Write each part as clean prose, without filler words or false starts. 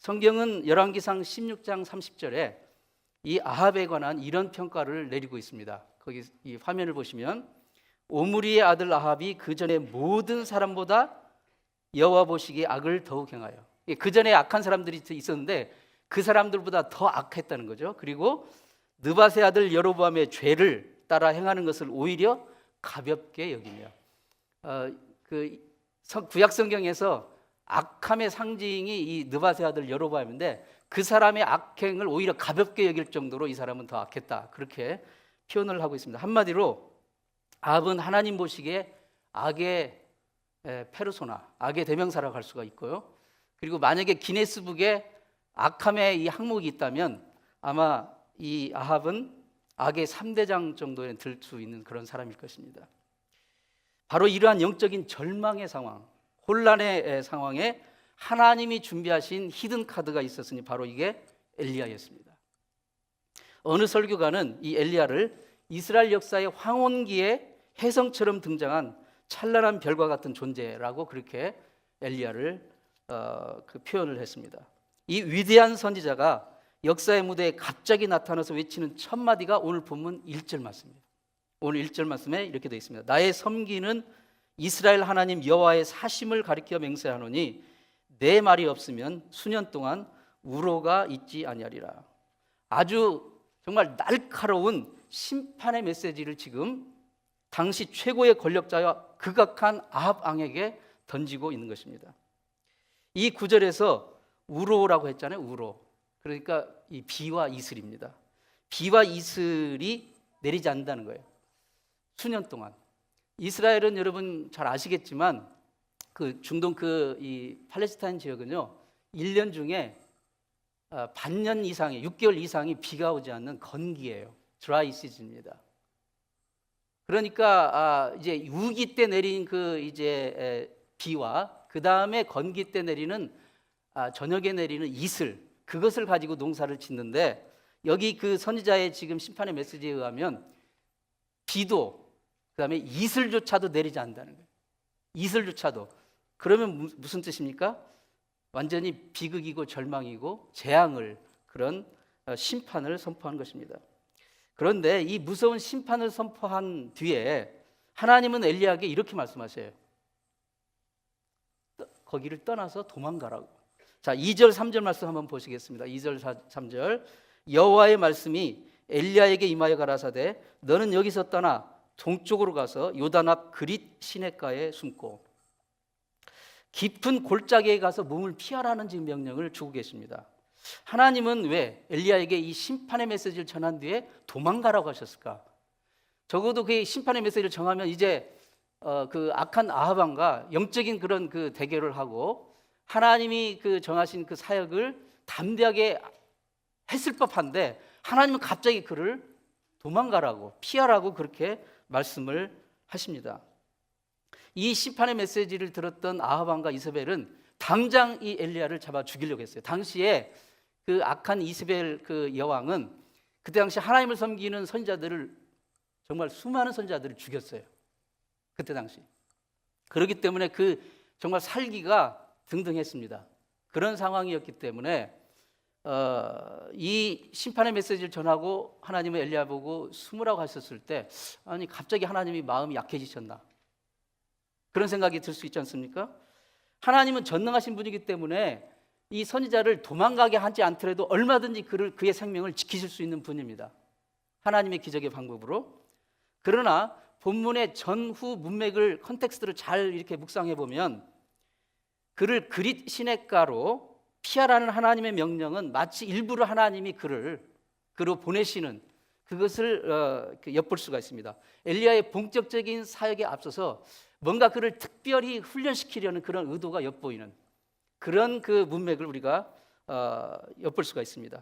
성경은 열왕기상 16장 30절에 이 아합에 관한 이런 평가를 내리고 있습니다. 거기 이 화면을 보시면 오므리의 아들 아합이 그 전에 모든 사람보다 여호와 보시기에 악을 더욱 행하여, 그 전에 악한 사람들이 있었는데 그 사람들보다 더 악했다는 거죠. 그리고 느밧의 아들 여로보암의 죄를 따라 행하는 것을 오히려 가볍게 여기며, 구약 성경에서 악함의 상징이 이 느밧의 아들 여로보암인데 그 사람의 악행을 오히려 가볍게 여길 정도로 이 사람은 더 악했다, 그렇게 표현을 하고 있습니다. 한마디로 아합은 하나님 보시기에 악의 페르소나, 악의 대명사라고 할 수가 있고요. 그리고 만약에 기네스북에 악함의 이 항목이 있다면 아마 이 아합은 악의 3대장 정도에 들 수 있는 그런 사람일 것입니다. 바로 이러한 영적인 절망의 상황, 혼란의 상황에 하나님이 준비하신 히든 카드가 있었으니 바로 이게 엘리야였습니다. 어느 설교가는 이 엘리야를 이스라엘 역사의 황혼기에 혜성처럼 등장한 찬란한 별과 같은 존재라고 그렇게 엘리야를 표현을 했습니다. 이 위대한 선지자가 역사의 무대에 갑자기 나타나서 외치는 첫 마디가 오늘 본문 1절 말씀입니다. 오늘 1절 말씀에 이렇게 되어 있습니다. 나의 섬기는 이스라엘 하나님 여호와의 사심을 가리켜 맹세하노니 내 말이 없으면 수년 동안 우로가 있지 아니하리라. 아주 정말 날카로운 심판의 메시지를 지금 당시 최고의 권력자와 극악한 아합 왕에게 던지고 있는 것입니다. 이 구절에서 우로라고 했잖아요. 우로. 그러니까 이 비와 이슬입니다. 비와 이슬이 내리지 않는다는 거예요. 수년 동안. 이스라엘은 여러분 잘 아시겠지만 그 중동 이 팔레스타인 지역은요, 1년 중에 반년 이상의 6개월 이상이 비가 오지 않는 건기예요. 드라이 시즌입니다. 그러니까 이제 우기 때 내린 비와 그 다음에 건기 때 내리는 저녁에 내리는 이슬, 그것을 가지고 농사를 짓는데 여기 그 선지자의 지금 심판의 메시지에 의하면 비도 그다음에 이슬조차도 내리지 않는다는 거예요. 이슬조차도. 그러면 무슨 뜻입니까? 완전히 비극이고 절망이고 재앙을, 그런 심판을 선포한 것입니다. 그런데 이 무서운 심판을 선포한 뒤에 하나님은 엘리야에게 이렇게 말씀하셔요. 거기를 떠나서 도망가라고. 자, 2절 3절 말씀 한번 보시겠습니다. 2절 3절. 여호와의 말씀이 엘리야에게 임하여 가라사대 너는 여기서 떠나 동쪽으로 가서 요단 앞 그릿 시냇가에 숨고 깊은 골짜기에 가서 몸을 피하라는 지금 명령을 주고 계십니다. 하나님은 왜 엘리야에게 이 심판의 메시지를 전한 뒤에 도망가라고 하셨을까? 적어도 그 심판의 메시지를 정하면 이제 그 악한 아합 왕과 영적인 그런 그 대결을 하고 하나님이 그 정하신 그 사역을 담대하게 했을 법한데 하나님은 갑자기 그를 도망가라고, 피하라고 그렇게 말씀을 하십니다. 이 심판의 메시지를 들었던 아합 왕과 이세벨은 당장 이 엘리야를 잡아 죽이려고 했어요. 당시에 그 악한 이세벨 그 여왕은 그때 당시 하나님을 섬기는 선지자들을, 정말 수많은 선지자들을 죽였어요. 그때 당시. 그렇기 때문에 그 정말 살기가 등등했습니다. 그런 상황이었기 때문에 이 심판의 메시지를 전하고 하나님은 엘리야 보고 숨으라고 하셨을 때 아니 갑자기 하나님이 마음이 약해지셨나, 그런 생각이 들 수 있지 않습니까? 하나님은 전능하신 분이기 때문에 이 선지자를 도망가게 하지 않더라도 얼마든지 그의 생명을 지키실 수 있는 분입니다. 하나님의 기적의 방법으로. 그러나 본문의 전후 문맥을, 컨텍스트를 잘 이렇게 묵상해 보면 그를 그릿 시냇가로 피하라는 하나님의 명령은 마치 일부러 하나님이 그로 보내시는 그것을 엿볼 수가 있습니다. 엘리야의 본격적인 사역에 앞서서 뭔가 그를 특별히 훈련시키려는 그런 의도가 엿보이는 그런 그 문맥을 우리가 엿볼 수가 있습니다.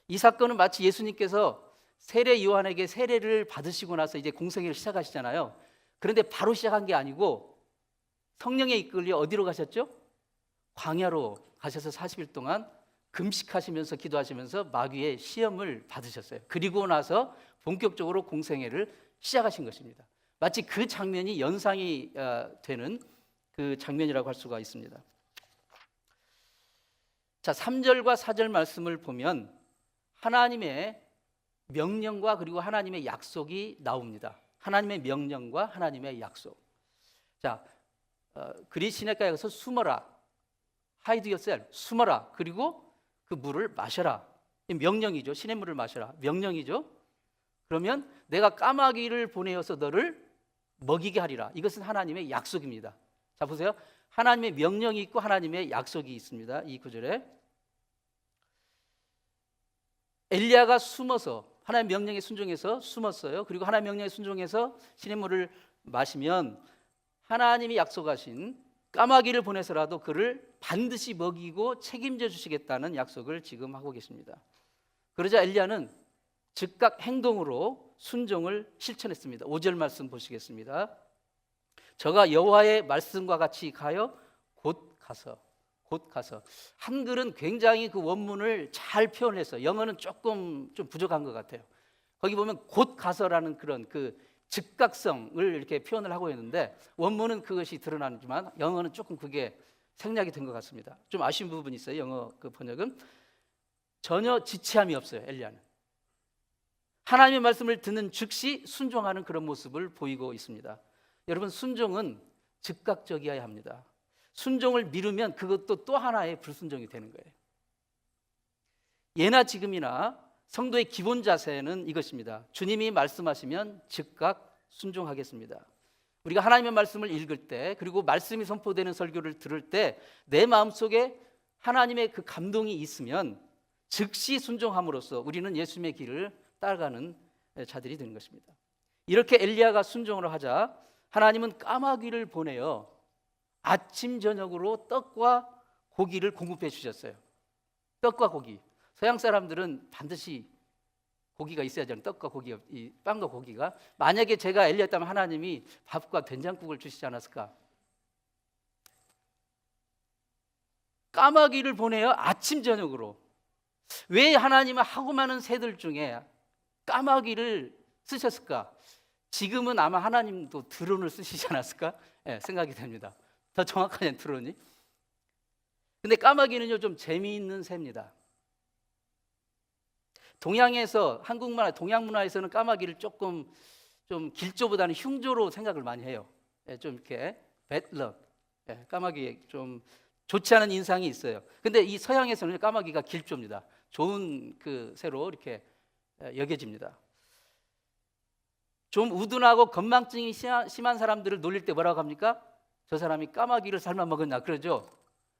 이 사건은 마치 예수님께서 세례 요한에게 세례를 받으시고 나서 이제 공생애를 시작하시잖아요. 그런데 바로 시작한 게 아니고 성령에 이끌려 어디로 가셨죠? 광야로 가셔서 40일 동안 금식하시면서 기도하시면서 마귀의 시험을 받으셨어요. 그리고 나서 본격적으로 공생애를 시작하신 것입니다. 마치 그 장면이 연상이 되는 그 장면이라고 할 수가 있습니다. 자, 3절과 4절 말씀을 보면 하나님의 명령과 그리고 하나님의 약속이 나옵니다. 하나님의 명령과 하나님의 약속. 자, 그리 시냇가에 가서 숨어라. Hide yourself. 숨어라. 그리고 그 물을 마셔라. 명령이죠. 시냇물을 마셔라. 명령이죠. 그러면 내가 까마귀를 보내어서 너를 먹이게 하리라. 이것은 하나님의 약속입니다. 자, 보세요. 하나님의 명령이 있고 하나님의 약속이 있습니다. 이 구절에 엘리야가 숨어서 하나님의 명령에 순종해서 숨었어요. 그리고 하나님의 명령에 순종해서 시냇물을 마시면 하나님이 약속하신 까마귀를 보내서라도 그를 반드시 먹이고 책임져 주시겠다는 약속을 지금 하고 계십니다. 그러자 엘리야는 즉각 행동으로 순종을 실천했습니다. 5절 말씀 보시겠습니다. 저가 여호와의 말씀과 같이 가요 곧 가서. 한글은 굉장히 그 원문을 잘 표현해서 영어는 조금 좀 부족한 것 같아요. 거기 보면 곧 가서라는 그런 그 즉각성을 이렇게 표현을 하고 있는데 원문은 그것이 드러나지만 영어는 조금 그게 생략이 된 것 같습니다. 좀 아쉬운 부분이 있어요. 영어 그 번역은 전혀 지체함이 없어요. 엘리야는 하나님의 말씀을 듣는 즉시 순종하는 그런 모습을 보이고 있습니다. 여러분, 순종은 즉각적이어야 합니다. 순종을 미루면 그것도 또 하나의 불순종이 되는 거예요. 예나 지금이나 성도의 기본 자세는 이것입니다. 주님이 말씀하시면 즉각 순종하겠습니다. 우리가 하나님의 말씀을 읽을 때 그리고 말씀이 선포되는 설교를 들을 때 내 마음속에 하나님의 그 감동이 있으면 즉시 순종함으로써 우리는 예수님의 길을 따라가는 자들이 되는 것입니다. 이렇게 엘리야가 순종을 하자 하나님은 까마귀를 보내어 아침 저녁으로 떡과 고기를 공급해 주셨어요. 떡과 고기. 서양 사람들은 반드시 고기가 있어야죠. 떡과 고기가, 이 빵과 고기가. 만약에 제가 엘리야였다면 하나님이 밥과 된장국을 주시지 않았을까? 까마귀를 보내어 아침 저녁으로. 왜 하나님은 하고 많은 새들 중에 까마귀를 쓰셨을까? 지금은 아마 하나님도 드론을 쓰시지 않았을까? 생각이 됩니다. 더 정확하게 드론이. 근데 까마귀는요 좀 재미있는 새입니다. 동양에서 한국 문화, 동양 문화에서는 까마귀를 조금 좀 길조보다는 흉조로 생각을 많이 해요. 좀 이렇게 배드럭, 까마귀에 좀 좋지 않은 인상이 있어요. 근데 이 서양에서는 까마귀가 길조입니다. 좋은 그 새로 이렇게 여겨집니다. 좀 우둔하고 건망증이 심한 사람들을 놀릴 때 뭐라고 합니까? 저 사람이 까마귀를 삶아 먹었나 그러죠.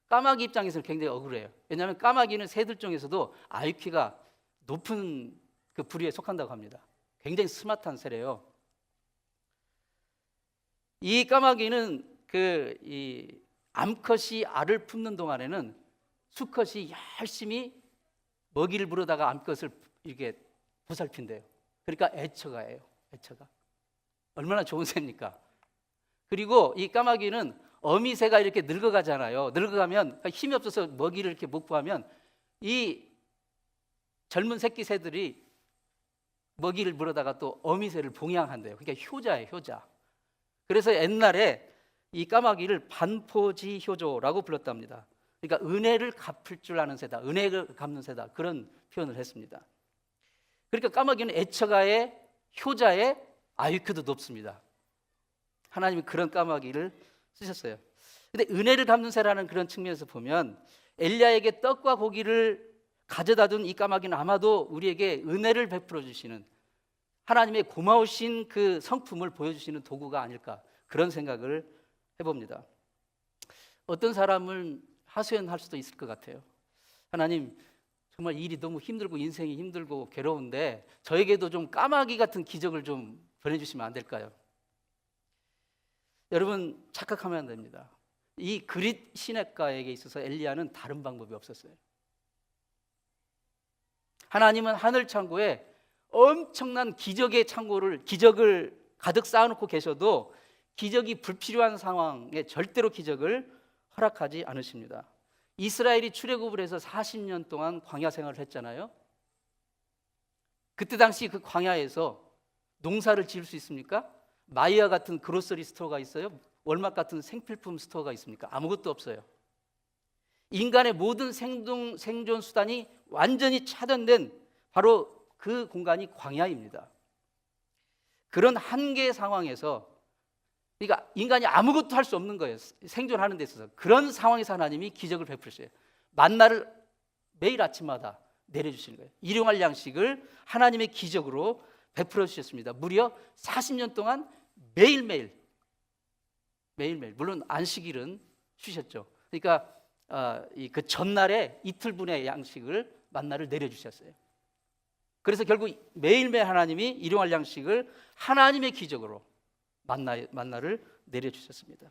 까마귀 입장에서는 굉장히 억울해요. 왜냐하면 까마귀는 새들 중에서도 IQ가 높은 그 부류에 속한다고 합니다. 굉장히 스마트한 새래요. 이 까마귀는 이 암컷이 알을 품는 동안에는 수컷이 열심히 먹이를 물어다가 암컷을 이렇게 보살핀대요. 그러니까 애처가예요. 애처가. 얼마나 좋은 새입니까? 그리고 이 까마귀는 어미새가 이렇게 늙어가잖아요. 늙어가면 힘이 없어서 먹이를 이렇게 못 구하면 이 젊은 새끼 새들이 먹이를 물어다가 또 어미새를 봉양한대요. 그러니까 효자예요, 효자. 그래서 옛날에 이 까마귀를 반포지 효조라고 불렀답니다. 그러니까 은혜를 갚을 줄 아는 새다, 은혜를 갚는 새다, 그런 표현을 했습니다. 그러니까 까마귀는 애처가의 효자의 IQ도 높습니다. 하나님이 그런 까마귀를 쓰셨어요. 근데 은혜를 갚는 새라는 그런 측면에서 보면 엘리야에게 떡과 고기를 가져다 둔 이 까마귀는 아마도 우리에게 은혜를 베풀어 주시는 하나님의 고마우신 그 성품을 보여주시는 도구가 아닐까, 그런 생각을 해봅니다. 어떤 사람은 하소연할 수도 있을 것 같아요. 하나님, 정말 일이 너무 힘들고 인생이 힘들고 괴로운데 저에게도 좀 까마귀 같은 기적을 좀 보내주시면 안 될까요? 여러분, 착각하면 안 됩니다. 이 그릿 시냇가에게 있어서 엘리야는 다른 방법이 없었어요. 하나님은 하늘 창고에 엄청난 기적의 창고를, 기적을 가득 쌓아놓고 계셔도 기적이 불필요한 상황에 절대로 기적을 허락하지 않으십니다. 이스라엘이 출애굽을 해서 40년 동안 광야 생활을 했잖아요. 그때 당시 그 광야에서 농사를 지을 수 있습니까? 마이아 같은 그로서리 스토어가 있어요? 월막 같은 생필품 스토어가 있습니까? 아무것도 없어요. 인간의 모든 생존 수단이 완전히 차단된 바로 그 공간이 광야입니다. 그런 한계 상황에서, 그러니까 인간이 아무것도 할 수 없는 거예요. 생존하는 데 있어서. 그런 상황에서 하나님이 기적을 베푸셨어요. 만나를 매일 아침마다 내려주시는 거예요. 일용할 양식을 하나님의 기적으로 베풀어 주셨습니다. 무려 40년 동안 매일매일, 물론 안식일은 쉬셨죠. 그러니까 그 전날에 이틀분의 양식을 만나를 내려주셨어요. 그래서 결국 매일매일 하나님이 일용할 양식을 하나님의 기적으로 만나를 내려주셨습니다.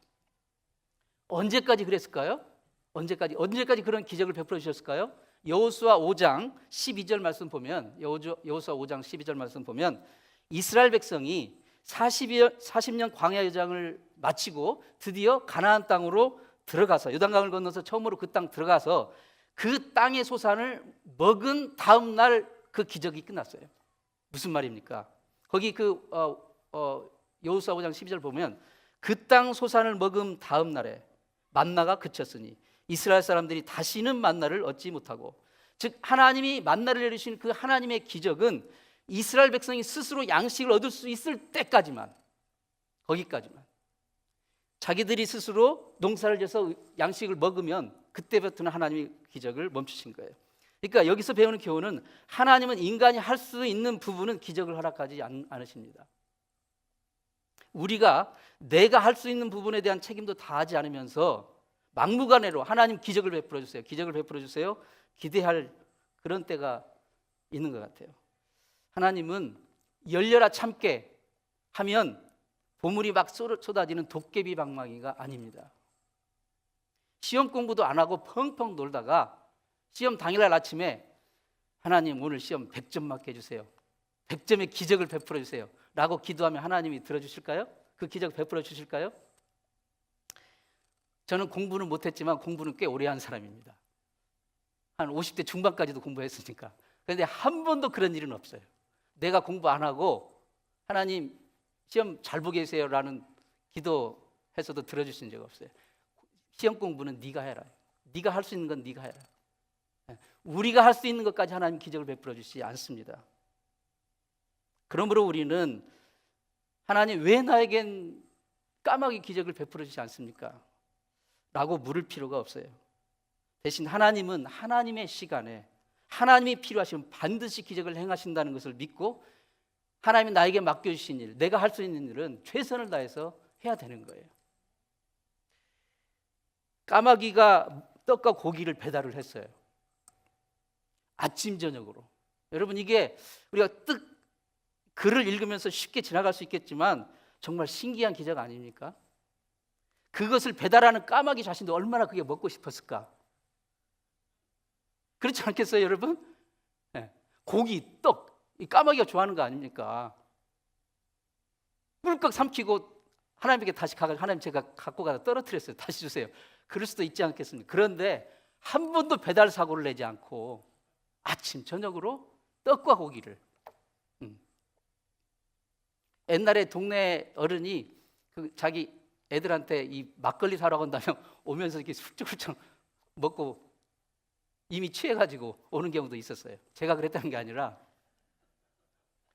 언제까지 그랬을까요? 언제까지 그런 기적을 베풀어 주셨을까요? 여호수아 5장 12절 말씀 보면, 여호수아 5장 12절 말씀 보면, 이스라엘 백성이 40년 광야 여정을 마치고 드디어 가나안 땅으로 들어가서, 요단강을 건너서 처음으로 그 땅 들어가서 그 땅의 소산을 먹은 다음 날 그 기적이 끝났어요. 무슨 말입니까? 거기 여호수아 5장 12절 보면, 그 땅 소산을 먹은 다음 날에 만나가 그쳤으니 이스라엘 사람들이 다시는 만나를 얻지 못하고, 즉 하나님이 만나를 내리신 그 하나님의 기적은 이스라엘 백성이 스스로 양식을 얻을 수 있을 때까지만, 거기까지만, 자기들이 스스로 농사를 지어서 양식을 먹으면 그때부터는 하나님이 기적을 멈추신 거예요. 그러니까 여기서 배우는 교훈은, 하나님은 인간이 할 수 있는 부분은 기적을 허락하지 않으십니다. 우리가 내가 할 수 있는 부분에 대한 책임도 다하지 않으면서 막무가내로 하나님 기적을 베풀어 주세요, 기적을 베풀어 주세요 기대할 그런 때가 있는 것 같아요. 하나님은 열려라 참게 하면 보물이 막 쏟아지는 도깨비 방망이가 아닙니다. 시험 공부도 안 하고 펑펑 놀다가 시험 당일날 아침에 하나님 오늘 시험 100점 맞게 해주세요, 100점의 기적을 베풀어 주세요 라고 기도하면 하나님이 들어주실까요? 그 기적 베풀어 주실까요? 저는 공부는 못했지만 공부는 꽤 오래 한 사람입니다. 한 50대 중반까지도 공부했으니까. 그런데 한 번도 그런 일은 없어요. 내가 공부 안 하고 하나님 시험 잘 보게 해주세요 라는 기도해서도 들어주신 적 없어요. 시험 공부는 네가 해라, 네가 할 수 있는 건 네가 해라. 우리가 할 수 있는 것까지 하나님 기적을 베풀어 주시지 않습니다. 그러므로 우리는 하나님 왜 나에겐 까마귀 기적을 베풀어 주지 않습니까? 라고 물을 필요가 없어요. 대신 하나님은 하나님의 시간에 하나님이 필요하시면 반드시 기적을 행하신다는 것을 믿고, 하나님이 나에게 맡겨주신 일, 내가 할 수 있는 일은 최선을 다해서 해야 되는 거예요. 까마귀가 떡과 고기를 배달을 했어요. 아침 저녁으로. 여러분, 이게 우리가 글을 읽으면서 쉽게 지나갈 수 있겠지만 정말 신기한 기적 아닙니까? 그것을 배달하는 까마귀 자신도 얼마나 그게 먹고 싶었을까? 그렇지 않겠어요, 여러분? 네. 고기, 떡, 이 까마귀가 좋아하는 거 아닙니까? 꿀꺽 삼키고 하나님에게 다시 가서, 하나님 제가 갖고 가다 떨어뜨렸어요, 다시 주세요. 그럴 수도 있지 않겠습니까? 그런데 한 번도 배달 사고를 내지 않고 아침 저녁으로 떡과 고기를. 옛날에 동네 어른이 자기 애들한테 이 막걸리 사러 간다면 오면서 이렇게 훌쩍훌쩍 먹고 이미 취해가지고 오는 경우도 있었어요. 제가 그랬다는 게 아니라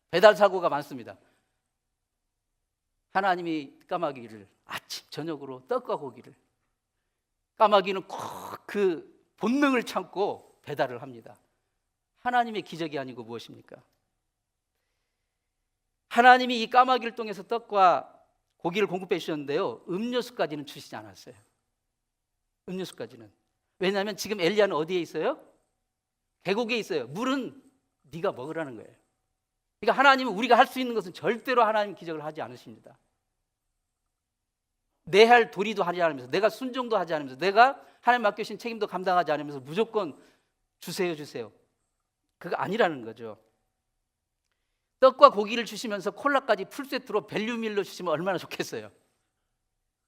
배달 사고가 많습니다. 하나님이 까마귀를 아침 저녁으로 떡과 고기를, 까마귀는 꼭 그 본능을 참고 배달을 합니다. 하나님의 기적이 아니고 무엇입니까? 하나님이 이 까마귀를 통해서 떡과 고기를 공급해 주셨는데요, 음료수까지는 주시지 않았어요. 음료수까지는. 왜냐하면 지금 엘리야는 어디에 있어요? 계곡에 있어요. 물은 네가 먹으라는 거예요. 그러니까 하나님은 우리가 할 수 있는 것은 절대로 하나님 기적을 하지 않으십니다. 내 할 도리도 하지 않으면서, 내가 순종도 하지 않으면서, 내가 하나님 맡겨주신 책임도 감당하지 않으면서 무조건 주세요 주세요, 그거 아니라는 거죠. 떡과 고기를 주시면서 콜라까지 풀세트로 밸류밀로 주시면 얼마나 좋겠어요.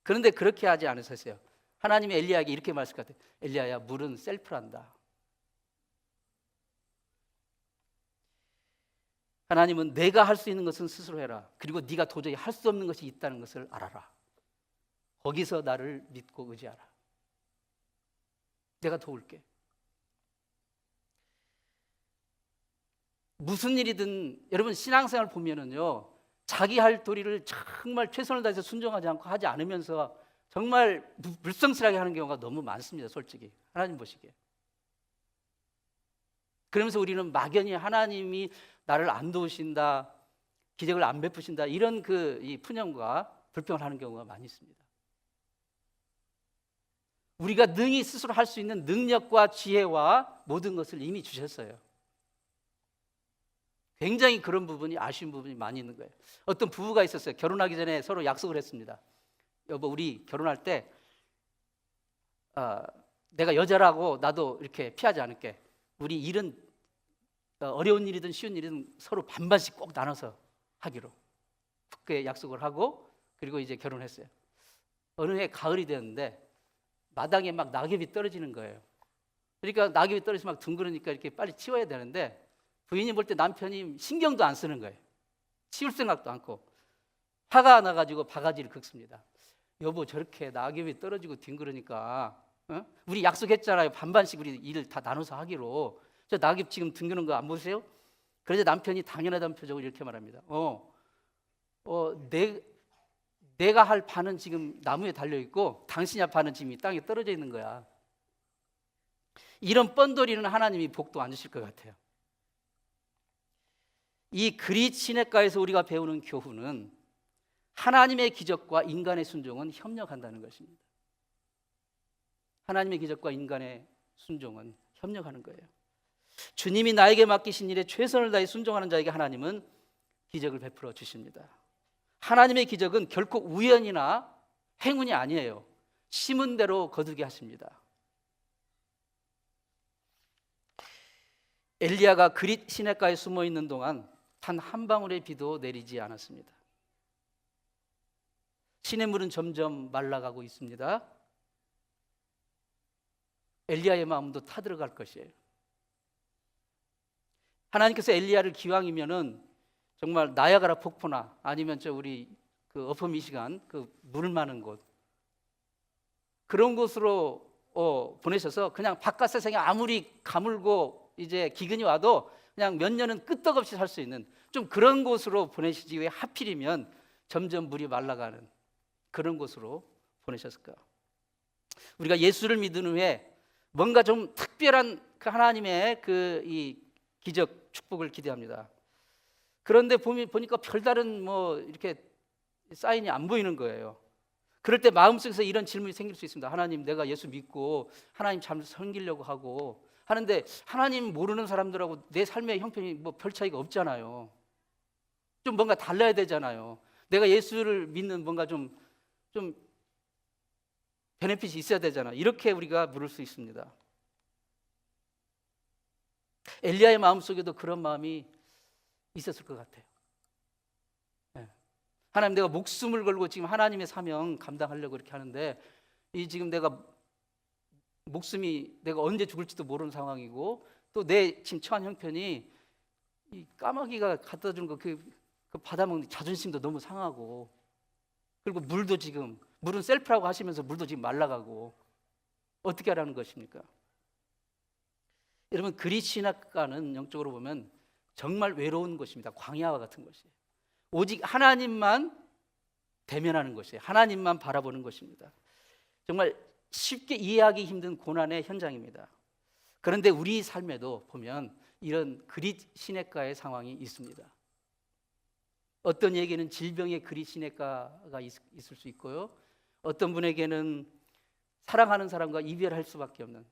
그런데 그렇게 하지 않으셨어요. 하나님이 엘리야에게 이렇게 말씀하셨어요. 엘리야야, 물은 셀프란다. 하나님은 내가 할 수 있는 것은 스스로 해라. 그리고 네가 도저히 할 수 없는 것이 있다는 것을 알아라. 거기서 나를 믿고 의지하라. 내가 도울게. 무슨 일이든 여러분 신앙생활 보면은요, 자기 할 도리를 정말 최선을 다해서 순종하지 않고 하지 않으면서 정말 불성실하게 하는 경우가 너무 많습니다. 솔직히 하나님 보시기에. 그러면서 우리는 막연히 하나님이 나를 안 도우신다, 기적을 안 베푸신다, 이런 이 푸념과 불평을 하는 경우가 많이 있습니다. 우리가 능히 스스로 할 수 있는 능력과 지혜와 모든 것을 이미 주셨어요. 굉장히 그런 부분이 아쉬운 부분이 많이 있는 거예요. 어떤 부부가 있었어요. 결혼하기 전에 서로 약속을 했습니다. 여보, 우리 결혼할 때 내가 여자라고 나도 이렇게 피하지 않을게. 우리 일은 어려운 일이든 쉬운 일이든 서로 반반씩 꼭 나눠서 하기로 그렇게 약속을 하고, 그리고 이제 결혼했어요. 어느 해 가을이 되었는데 마당에 막 낙엽이 떨어지는 거예요. 그러니까 낙엽이 떨어지면 막 둥그러니까 이렇게 빨리 치워야 되는데 부인이 볼 때 남편이 신경도 안 쓰는 거예요. 치울 생각도 않고. 화가 나가지고 바가지를 긁습니다. 여보, 저렇게 낙엽이 떨어지고 뒹그러니까 우리 약속했잖아요. 반반씩 우리 일을 다 나눠서 하기로. 저 낙엽 지금 둥그는 거 안 보세요? 그러자 남편이 당연하다는 표정으로 이렇게 말합니다. 내가 할 반은 지금 나무에 달려있고 당신이 할 반은 지금 이 땅에 떨어져 있는 거야. 이런 뻔돌이는 하나님이 복도 안 주실 것 같아요. 이 그리 시냇가에서 우리가 배우는 교훈은 하나님의 기적과 인간의 순종은 협력한다는 것입니다. 하나님의 기적과 인간의 순종은 협력하는 거예요. 주님이 나에게 맡기신 일에 최선을 다해 순종하는 자에게 하나님은 기적을 베풀어 주십니다. 하나님의 기적은 결코 우연이나 행운이 아니에요. 심은 대로 거두게 하십니다. 엘리야가 그릿 시냇가에 숨어 있는 동안 단 한 방울의 비도 내리지 않았습니다. 시냇물은 점점 말라가고 있습니다. 엘리야의 마음도 타들어갈 것이에요. 하나님께서 엘리야를 기왕이면은 정말 나야가라 폭포나 아니면 우리 어퍼 미시간 물 많은 곳, 그런 곳으로 보내셔서 그냥 바깥 세상에 아무리 가물고 이제 기근이 와도 그냥 몇 년은 끄떡없이 살 수 있는 좀 그런 곳으로 보내시지 왜 하필이면 점점 물이 말라가는 그런 곳으로 보내셨을까? 우리가 예수를 믿은 후에 뭔가 좀 특별한 하나님의 이 기적 축복을 기대합니다. 그런데 보니까 별다른 이렇게 사인이 안 보이는 거예요. 그럴 때 마음속에서 이런 질문이 생길 수 있습니다. 하나님, 내가 예수 믿고 하나님 잘 섬기려고 하고 하는데 하나님 모르는 사람들하고 내 삶의 형편이 별 차이가 없잖아요. 좀 뭔가 달라야 되잖아요. 내가 예수를 믿는 뭔가 좀 베네핏이 있어야 되잖아. 이렇게 우리가 물을 수 있습니다. 엘리야의 마음속에도 그런 마음이 있었을 것 같아요. 하나님, 내가 목숨을 걸고 지금 하나님의 사명 감당하려고 이렇게 하는데 지금 내가 언제 죽을지도 모르는 상황이고 또 내 지금 처한 형편이 이 까마귀가 갖다 준 그 받아먹는 자존심도 너무 상하고, 그리고 물은 셀프라고 하시면서 물도 지금 말라가고 어떻게 하라는 것입니까? 여러분, 그릿 시냇가는 영적으로 보면 정말 외로운 곳입니다. 광야와 같은 곳이에요. 오직 하나님만 대면하는 곳이에요. 하나님만 바라보는 곳입니다. 정말 쉽게 이해하기 힘든 고난의 현장입니다. 그런데 우리 삶에도 보면 이런 그릿 시냇가의 상황이 있습니다. 어떤 이에게는 질병의 그릿 시냇가가 있을 수 있고요. 어떤 분에게는 사랑하는 사람과 이별할 수밖에 없는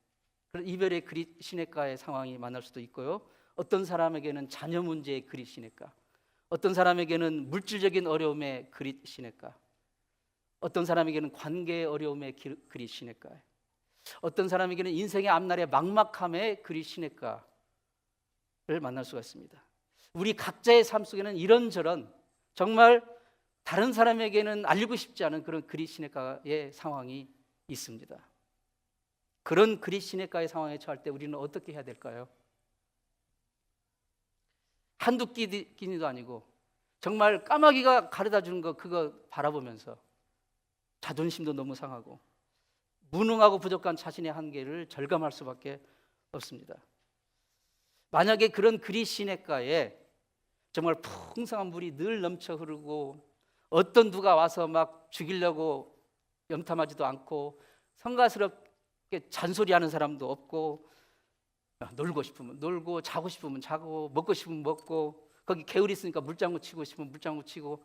그런 이별의 그릿 시냇가의 상황이 만날 수도 있고요. 어떤 사람에게는 자녀 문제의 그릿 시냇가, 어떤 사람에게는 물질적인 어려움의 그릿 시냇가, 어떤 사람에게는 관계의 어려움의 그릿 시냇가, 어떤 사람에게는 인생의 앞날의 막막함의 그릿 시냇가를 만날 수가 있습니다. 우리 각자의 삶 속에는 이런저런 정말 다른 사람에게는 알리고 싶지 않은 그런 그릿 시냇가의 상황이 있습니다. 그런 그릿 시냇가의 상황에 처할 때 우리는 어떻게 해야 될까요? 한두 끼니도 아니고 정말 까마귀가 가르다 주는 거 그거 바라보면서 자존심도 너무 상하고 무능하고 부족한 자신의 한계를 절감할 수밖에 없습니다. 만약에 그런 그리 시냇가에 정말 풍성한 물이 늘 넘쳐 흐르고 어떤 누가 와서 막 죽이려고 염탐하지도 않고 성가스럽게 잔소리하는 사람도 없고, 놀고 싶으면 놀고 자고 싶으면 자고 먹고 싶으면 먹고, 거기 개울이 있으니까 물장구 치고 싶으면 물장구 치고,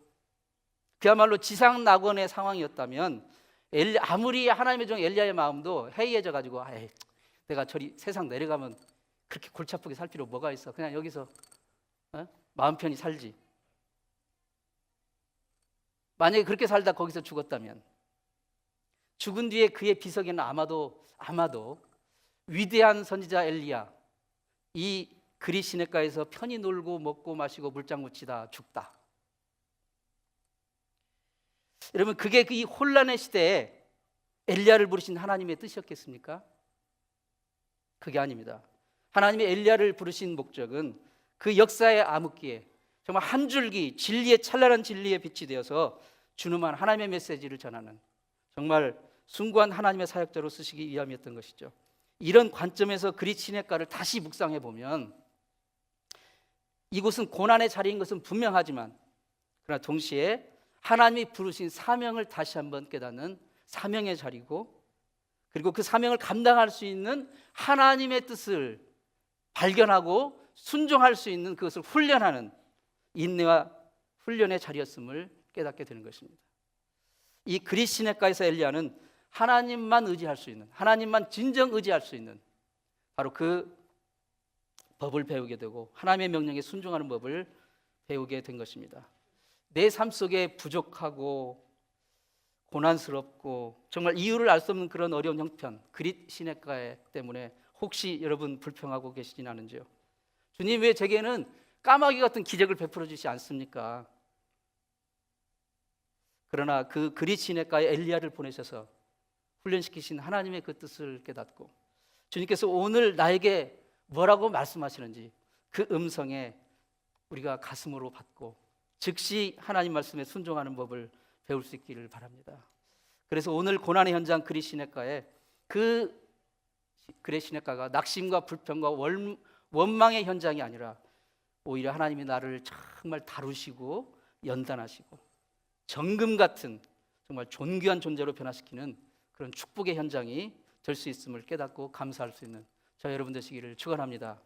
그야말로 지상 낙원의 상황이었다면 아무리 하나님의 종 엘리야의 마음도 해이해져 가지고 내가 저리 세상 내려가면 그렇게 골치 아프게 살 필요 뭐가 있어, 그냥 여기서 마음 편히 살지. 만약에 그렇게 살다 거기서 죽었다면 죽은 뒤에 그의 비석에는 아마도 위대한 선지자 엘리야, 이 그리 시냇가에서 편히 놀고 먹고 마시고 물장구 치다 죽다. 여러분, 그게 이 혼란의 시대에 엘리야를 부르신 하나님의 뜻이었겠습니까? 그게 아닙니다. 하나님의 엘리야를 부르신 목적은 그 역사의 암흑기에 정말 한 줄기 진리의 찬란한 진리의 빛이 되어서 준엄한 하나님의 메시지를 전하는 정말 숭고한 하나님의 사역자로 쓰시기 위함이었던 것이죠. 이런 관점에서 그리 시냇가를 다시 묵상해 보면 이곳은 고난의 자리인 것은 분명하지만, 그러나 동시에 하나님이 부르신 사명을 다시 한번 깨닫는 사명의 자리고, 그리고 그 사명을 감당할 수 있는 하나님의 뜻을 발견하고 순종할 수 있는 그것을 훈련하는 인내와 훈련의 자리였음을 깨닫게 되는 것입니다. 이 그리 시냇가에서 엘리야는 하나님만 의지할 수 있는, 하나님만 진정 의지할 수 있는 바로 그 법을 배우게 되고 하나님의 명령에 순종하는 법을 배우게 된 것입니다. 내 삶 속에 부족하고 고난스럽고 정말 이유를 알 수 없는 그런 어려운 형편, 그리 시냇가 때문에 혹시 여러분 불평하고 계시진 않은지요? 주님, 왜 제게는 까마귀 같은 기적을 베풀어 주시지 않습니까? 그러나 그 그리 시냇가에 엘리야를 보내셔서 훈련시키신 하나님의 그 뜻을 깨닫고 주님께서 오늘 나에게 뭐라고 말씀하시는지 그 음성에 우리가 가슴으로 받고 즉시 하나님 말씀에 순종하는 법을 배울 수 있기를 바랍니다. 그래서 오늘 고난의 현장 그리 시냇가에 그 그리 시냇가가 낙심과 불평과 원망의 현장이 아니라 오히려 하나님이 나를 정말 다루시고 연단하시고 정금 같은 정말 존귀한 존재로 변화시키는 그런 축복의 현장이 될 수 있음을 깨닫고 감사할 수 있는 저 여러분 되시기를 축원합니다.